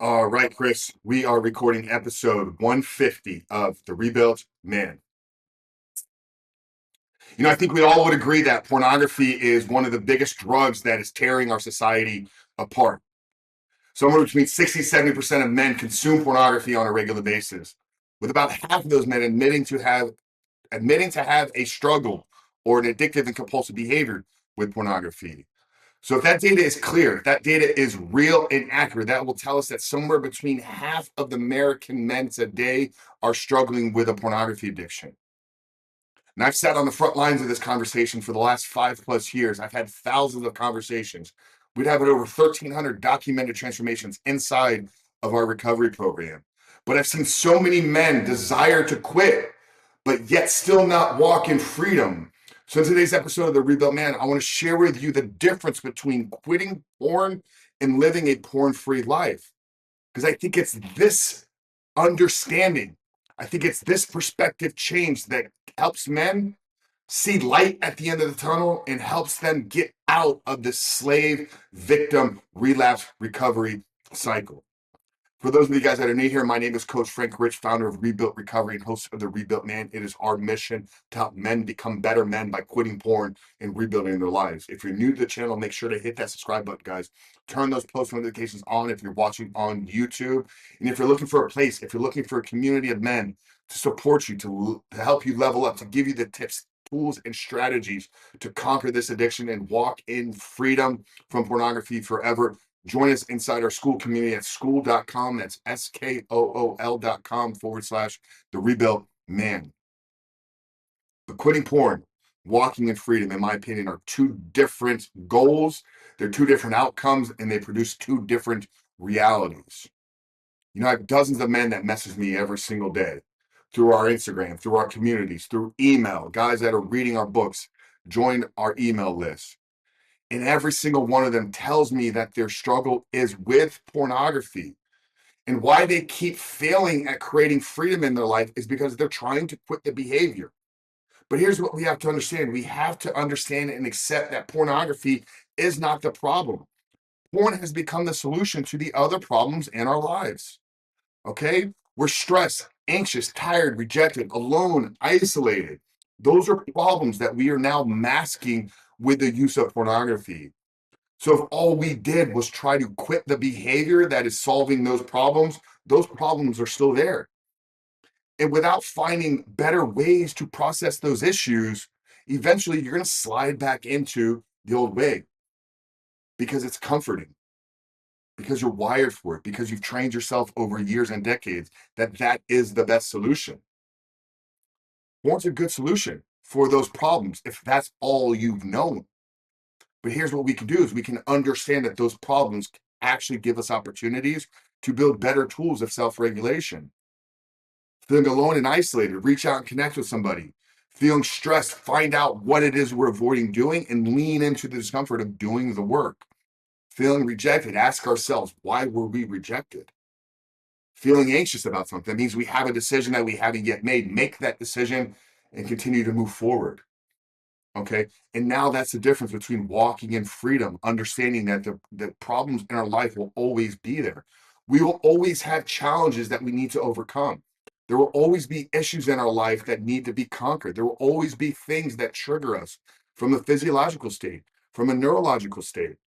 All right, Chris, we are recording episode 150 of The Rebuilt Man. I think we all would agree that pornography is one of the biggest drugs that is tearing our society apart. Somewhere between 60-70% of men consume pornography on a regular basis, with about half of those men admitting to have a struggle or an addictive and compulsive behavior with pornography. So if that data is clear, if that data is real and accurate, that will tell us that somewhere between half of the American men today are struggling with a pornography addiction. And I've sat on the front lines of this conversation for the last 5+ years. I've had thousands of conversations. We'd have over 1,300 documented transformations inside of our recovery program. But I've seen so many men desire to quit, but yet still not walk in freedom. So in today's episode of The Rebuilt Man, I want to share with you the difference between quitting porn and living a porn-free life. Because I think it's this understanding, I think it's this perspective change that helps men see light at the end of the tunnel and helps them get out of this slave victim relapse recovery cycle. For those of you guys that are new here, my name is Coach Frank Rich, founder of Rebuilt Recovery and host of The Rebuilt Man. It is our mission to help men become better men by quitting porn and rebuilding their lives. If you're new to the channel, make sure to hit that subscribe button, guys. Turn those post notifications on if you're watching on YouTube. And if you're looking for a place, if you're looking for a community of men to support you, to help you level up, to give you the tips, tools, and strategies to conquer this addiction and walk in freedom from pornography forever, join us inside our school community at school.com. That's SKOOL.com/the rebuilt man. But quitting porn, walking in freedom, in my opinion, are two different goals. They're two different outcomes, and they produce two different realities. I have dozens of men that message me every single day through our Instagram, through our communities, through email, guys that are reading our books, join our email list. And every single one of them tells me that their struggle is with pornography. And why they keep failing at creating freedom in their life is because they're trying to quit the behavior. But here's what we have to understand. We have to understand and accept that pornography is not the problem. Porn has become the solution to the other problems in our lives. Okay? We're stressed, anxious, tired, rejected, alone, isolated. Those are problems that we are now masking with the use of pornography. So if all we did was try to quit the behavior that is solving those problems are still there. And without finding better ways to process those issues, eventually you're going to slide back into the old way because it's comforting, because you're wired for it, because you've trained yourself over years and decades that is the best solution. Porn's a good solution for those problems if that's all you've known. But here's what we can do is we can understand that those problems actually give us opportunities to build better tools of self-regulation. Feeling alone and isolated, reach out and connect with somebody. Feeling stressed, find out what it is we're avoiding doing and lean into the discomfort of doing the work. Feeling rejected, ask ourselves, why were we rejected? Feeling anxious about something, that means we have a decision that we haven't yet made. Make that decision and continue to move forward. Okay. And now that's the difference between walking in freedom, understanding that the problems in our life will always be there. We will always have challenges that we need to overcome. There will always be issues in our life that need to be conquered. There will always be things that trigger us from a physiological state, from a neurological state.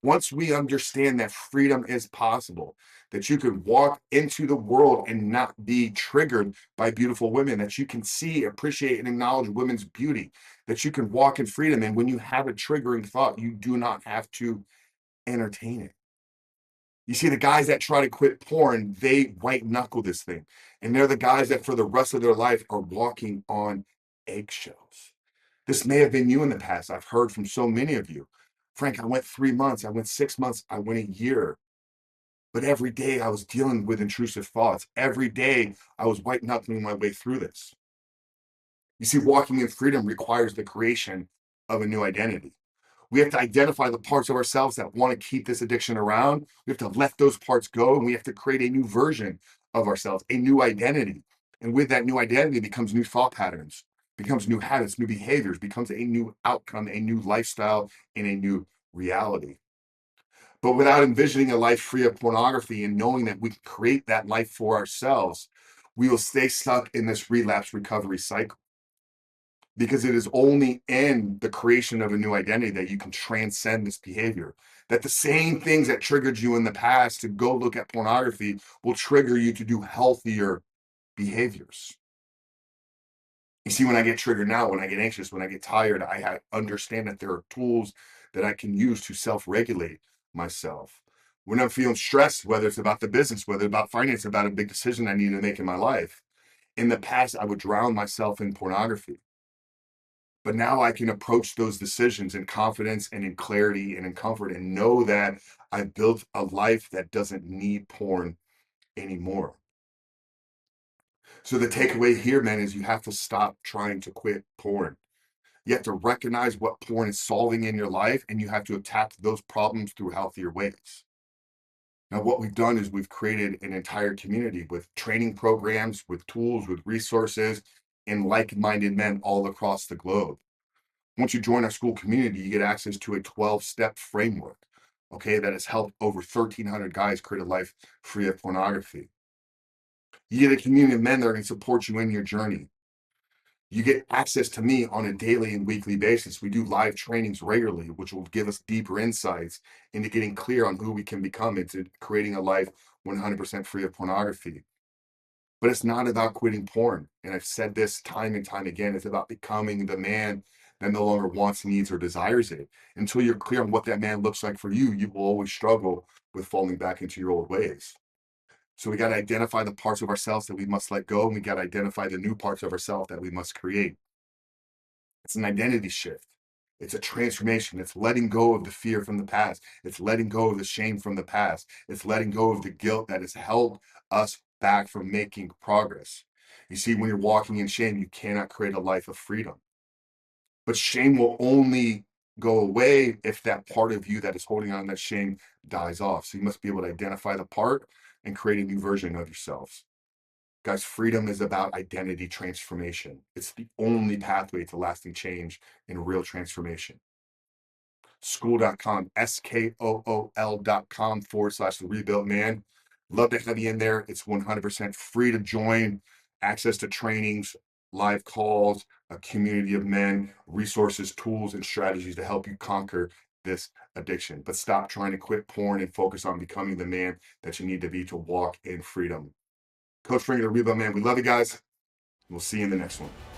Once we understand that freedom is possible, that you can walk into the world and not be triggered by beautiful women, that you can see, appreciate, and acknowledge women's beauty, that you can walk in freedom. And when you have a triggering thought, you do not have to entertain it. You see, the guys that try to quit porn, they white knuckle this thing. And they're the guys that for the rest of their life are walking on eggshells. This may have been you in the past. I've heard from so many of you. Frank, I went 3 months, I went 6 months, I went a year. But every day I was dealing with intrusive thoughts. Every day I was white knuckling my way through this. You see, walking in freedom requires the creation of a new identity. We have to identify the parts of ourselves that want to keep this addiction around. We have to let those parts go and we have to create a new version of ourselves, a new identity. And with that new identity becomes new thought patterns, becomes new habits, new behaviors, becomes a new outcome, a new lifestyle, and a new reality. But without envisioning a life free of pornography and knowing that we can create that life for ourselves, we will stay stuck in this relapse recovery cycle. Because it is only in the creation of a new identity that you can transcend this behavior. That the same things that triggered you in the past to go look at pornography will trigger you to do healthier behaviors. You see, when I get triggered now, when I get anxious, when I get tired, I understand that there are tools that I can use to self-regulate myself. When I'm feeling stressed, whether it's about the business, whether it's about finance, about a big decision I need to make in my life, in the past, I would drown myself in pornography. But now I can approach those decisions in confidence and in clarity and in comfort and know that I've built a life that doesn't need porn anymore. So the takeaway here, man, is you have to stop trying to quit porn. You have to recognize what porn is solving in your life, and you have to attack those problems through healthier ways. Now, what we've done is we've created an entire community with training programs, with tools, with resources, and like-minded men all across the globe. Once you join our school community, you get access to a 12-step framework, okay, that has helped over 1,300 guys create a life free of pornography. You get a community of men that are going to support you in your journey. You get access to me on a daily and weekly basis. We do live trainings regularly, which will give us deeper insights into getting clear on who we can become, into creating a life 100% free of pornography. But it's not about quitting porn. And I've said this time and time again. It's about becoming the man that no longer wants, needs, or desires it. Until you're clear on what that man looks like for you, you will always struggle with falling back into your old ways. So we got to identify the parts of ourselves that we must let go, and we got to identify the new parts of ourselves that we must create. It's an identity shift. It's a transformation. It's letting go of the fear from the past. It's letting go of the shame from the past. It's letting go of the guilt that has held us back from making progress. You see, when you're walking in shame, you cannot create a life of freedom. But shame will only go away if that part of you that is holding on to that shame dies off. So you must be able to identify the part and create a new version of yourselves. Guys, freedom is about identity transformation. It's the only pathway to lasting change and real transformation. School.com, SKOOL.com/the rebuilt man. Love to have you in there. It's 100% free to join, access to trainings, live calls, a community of men, resources, tools, and strategies to help you conquer this addiction. But stop trying to quit porn and focus on becoming the man that you need to be to walk in freedom. Coach Frank, the Rebuild Man. We love you guys. We'll see you in the next one.